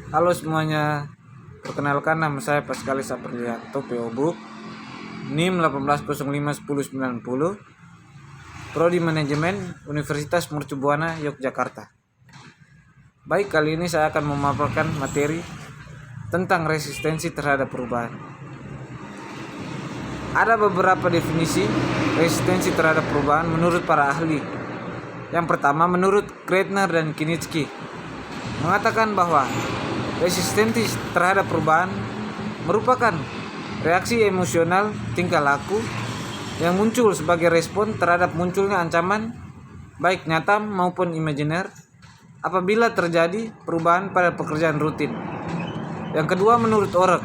Halo semuanya, perkenalkan nama saya Paskalis Saprianto, PO Book, NIM 18051090, Prodi Manajemen, Universitas Mercubuana, Yogyakarta. Baik, kali ini saya akan memaparkan materi tentang resistensi terhadap perubahan. Ada beberapa definisi resistensi terhadap perubahan menurut para ahli. Yang pertama, menurut Kreitner dan Kinitsky, mengatakan bahwa resistensi terhadap perubahan merupakan reaksi emosional tingkah laku yang muncul sebagai respon terhadap munculnya ancaman baik nyata maupun imajiner apabila terjadi perubahan pada pekerjaan rutin. Yang kedua, menurut Orek,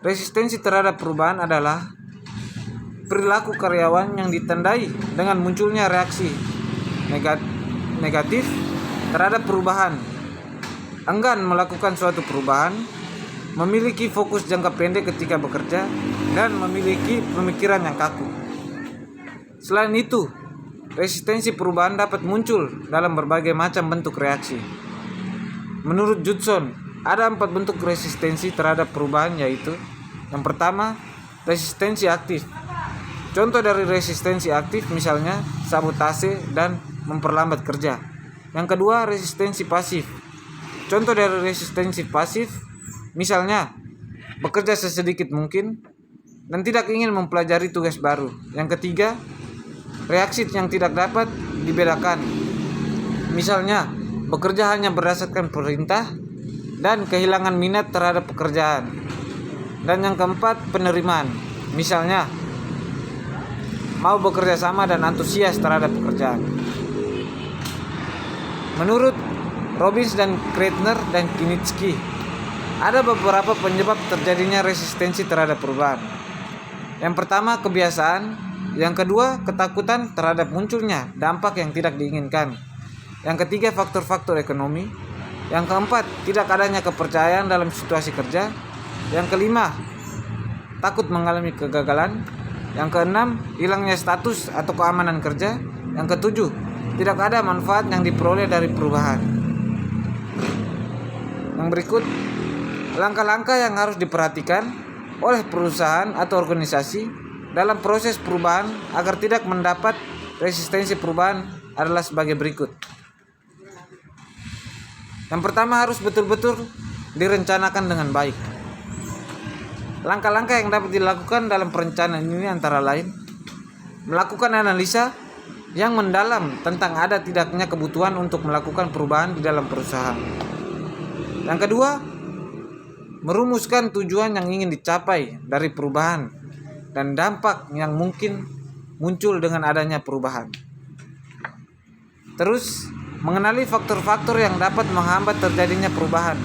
resistensi terhadap perubahan adalah perilaku karyawan yang ditandai dengan munculnya reaksi negatif terhadap perubahan, enggan melakukan suatu perubahan, memiliki fokus jangka pendek ketika bekerja, dan memiliki pemikiran yang kaku. Selain itu, resistensi perubahan dapat muncul dalam berbagai macam bentuk reaksi. Menurut Judson, ada 4 bentuk resistensi terhadap perubahan, yaitu: yang pertama, resistensi aktif. Contoh dari resistensi aktif misalnya sabotase dan memperlambat kerja. Yang kedua, resistensi pasif. Contoh dari resistensi pasif misalnya bekerja sesedikit mungkin dan tidak ingin mempelajari tugas baru. Yang ketiga, reaksi yang tidak dapat dibedakan. Misalnya bekerja hanya berdasarkan perintah dan kehilangan minat terhadap pekerjaan. Dan yang keempat, penerimaan. Misalnya mau bekerja sama dan antusias terhadap pekerjaan. Menurut Robbins dan Kreitner dan Kinitsky, ada beberapa penyebab terjadinya resistensi terhadap perubahan. Yang pertama, kebiasaan. Yang kedua, ketakutan terhadap munculnya dampak yang tidak diinginkan. Yang ketiga, faktor-faktor ekonomi. Yang keempat, tidak adanya kepercayaan dalam situasi kerja. Yang kelima, takut mengalami kegagalan. Yang keenam, hilangnya status atau keamanan kerja. Yang ketujuh, tidak ada manfaat yang diperoleh dari perubahan. Yang berikut, langkah-langkah yang harus diperhatikan oleh perusahaan atau organisasi dalam proses perubahan agar tidak mendapat resistensi perubahan adalah sebagai berikut. Yang pertama, harus betul-betul direncanakan dengan baik. Langkah-langkah yang dapat dilakukan dalam perencanaan ini antara lain: melakukan analisa yang mendalam tentang ada tidaknya kebutuhan untuk melakukan perubahan di dalam perusahaan. Yang kedua, merumuskan tujuan yang ingin dicapai dari perubahan dan dampak yang mungkin muncul dengan adanya perubahan. Terus, mengenali faktor-faktor yang dapat menghambat terjadinya perubahan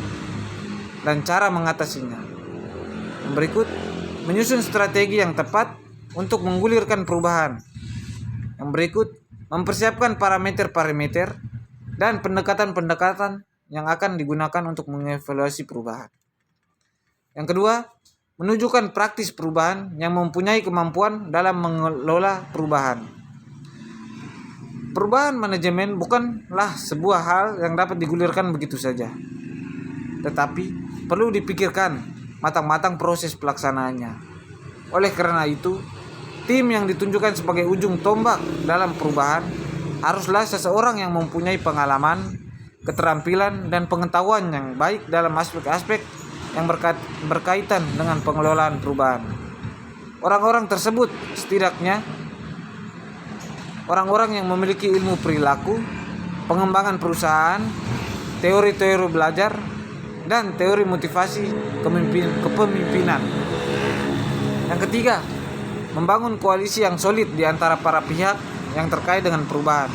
dan cara mengatasinya. Yang berikut, menyusun strategi yang tepat untuk menggulirkan perubahan. Yang berikut, mempersiapkan parameter-parameter dan pendekatan-pendekatan yang akan digunakan untuk mengevaluasi perubahan. Yang kedua, menunjukkan praktis perubahan yang mempunyai kemampuan dalam mengelola perubahan. Perubahan manajemen bukanlah sebuah hal yang dapat digulirkan begitu saja, tetapi perlu dipikirkan matang-matang proses pelaksanaannya. Oleh karena itu, tim yang ditunjukkan sebagai ujung tombak dalam perubahan haruslah seseorang yang mempunyai pengalaman, keterampilan, dan pengetahuan yang baik dalam aspek-aspek yang berkaitan dengan pengelolaan perubahan. Orang-orang tersebut setidaknya orang-orang yang memiliki ilmu perilaku, pengembangan perusahaan, teori-teori belajar, dan teori motivasi kepemimpinan. Yang ketiga, membangun koalisi yang solid di antara para pihak yang terkait dengan perubahan.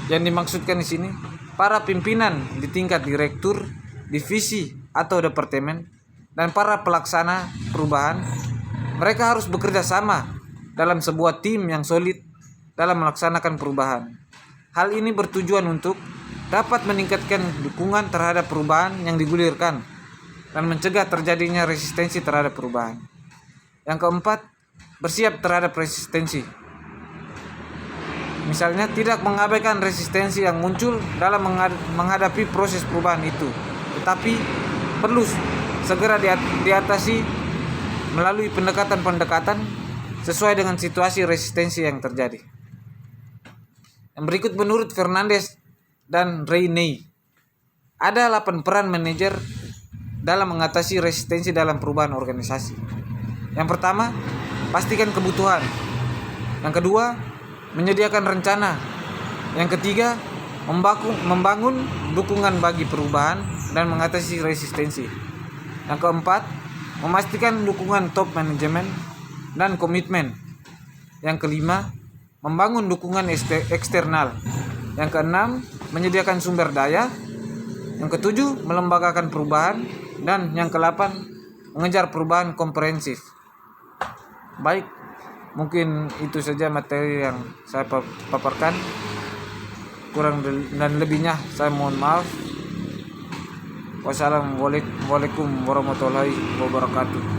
Yang dimaksudkan di sini, para pimpinan di tingkat direktur, divisi atau departemen, dan para pelaksana perubahan. Mereka harus bekerja sama dalam sebuah tim yang solid dalam melaksanakan perubahan. Hal ini bertujuan untuk dapat meningkatkan dukungan terhadap perubahan yang digulirkan dan mencegah terjadinya resistensi terhadap perubahan. Yang keempat, bersiap terhadap resistensi. Misalnya, tidak mengabaikan resistensi yang muncul dalam menghadapi proses perubahan itu, tetapi perlu segera diatasi melalui pendekatan-pendekatan sesuai dengan situasi resistensi yang terjadi. Yang berikut menurut Fernandes dan Reyney, ada 8 peran manajer dalam mengatasi resistensi dalam perubahan organisasi. Yang pertama, pastikan kebutuhan. Yang kedua, menyediakan rencana. Yang ketiga, membangun dukungan bagi perubahan dan mengatasi resistensi. Yang keempat, memastikan dukungan top manajemen dan komitmen. Yang kelima, membangun dukungan eksternal. Yang keenam, menyediakan sumber daya. Yang ketujuh, melembagakan perubahan. Dan yang kedelapan, mengejar perubahan komprehensif. Baik, mungkin itu saja materi yang saya paparkan. Kurang dan lebihnya saya mohon maaf. Wassalamualaikum warahmatullahi wabarakatuh.